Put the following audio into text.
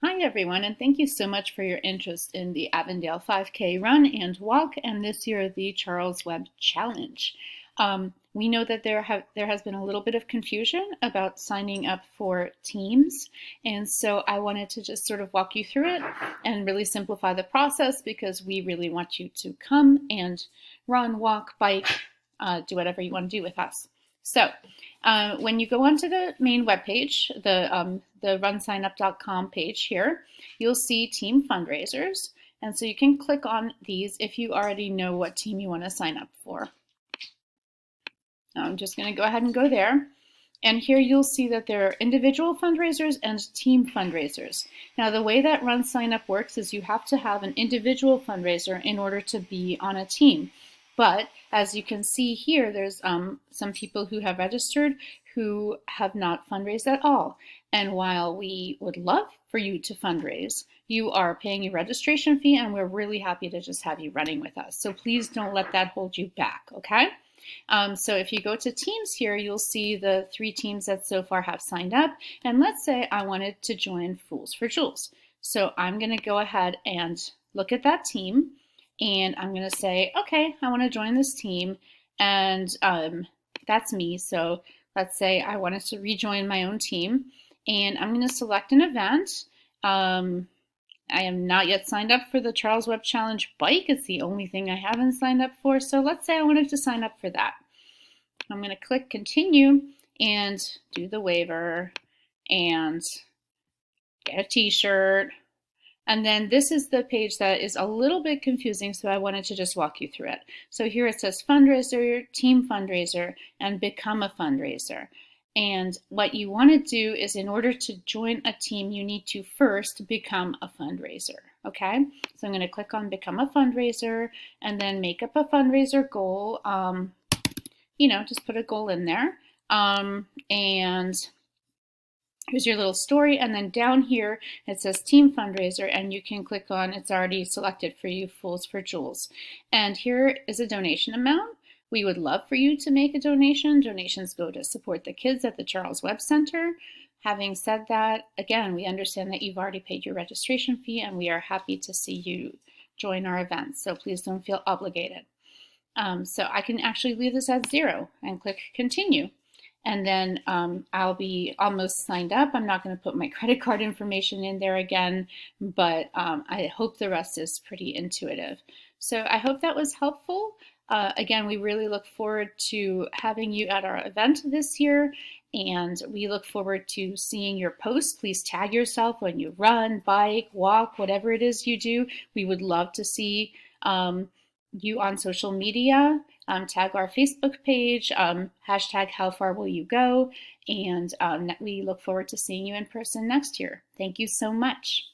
Hi everyone, and thank you so much for your interest in the Avondale 5K Run and Walk, and this year the Charles Webb Challenge. We know that there has been a little bit of confusion about signing up for teams, and so I wanted to just sort of walk you through it and really simplify the process because we really want you to come and run, walk, bike, do whatever you want to do with us. So when you go onto the main webpage, the runsignup.com page here, you'll see team fundraisers. And so you can click on these if you already know what team you want to sign up for. Now I'm just going to go ahead and go there. And here you'll see that there are individual fundraisers and team fundraisers. Now the way that Run Sign Up works is you have to have an individual fundraiser in order to be on a team. But as you can see here, there's some people who have registered who have not fundraised at all. And while we would love for you to fundraise, you are paying a registration fee, and we're really happy to just have you running with us. So please don't let that hold you back, okay? So if you go to teams here, you'll see the 3 teams that so far have signed up. And let's say I wanted to join Fools for Jewels. So I'm going to go ahead and look at that team. And I'm going to say, okay, I want to join this team. And that's me. So let's say I wanted to rejoin my own team. And I'm going to select an event. I am not yet signed up for the Charles Webb Challenge bike. It's the only thing I haven't signed up for. So let's say I wanted to sign up for that. I'm going to click continue and do the waiver and get a t-shirt. And then this is the page that is a little bit confusing, so I wanted to just walk you through it. So here it says fundraiser, team fundraiser, and become a fundraiser. And what you want to do is, in order to join a team, you need to first become a fundraiser, okay? So I'm going to click on become a fundraiser and then make up a fundraiser goal. Just put a goal in there. And here's your little story, and then down here it says team fundraiser, and you can click on, it's already selected for you, Fools for Jewels. And here is a donation amount. We would love for you to make a donation. Donations go to support the kids at the Charles Webb Center. Having said that, again, we understand that you've already paid your registration fee, and we are happy to see you join our events, so please don't feel obligated. So I can actually leave this at 0 and click continue. And then I'll be almost signed up. I'm not going to put my credit card information in there again, but I hope the rest is pretty intuitive. So I hope that was helpful. Again, we really look forward to having you at our event this year, and we look forward to seeing your posts. Please tag yourself when you run, bike, walk, whatever it is you do. We would love to see you on social media. Tag our Facebook page, hashtag how far will you go, and we look forward to seeing you in person next year. Thank you so much.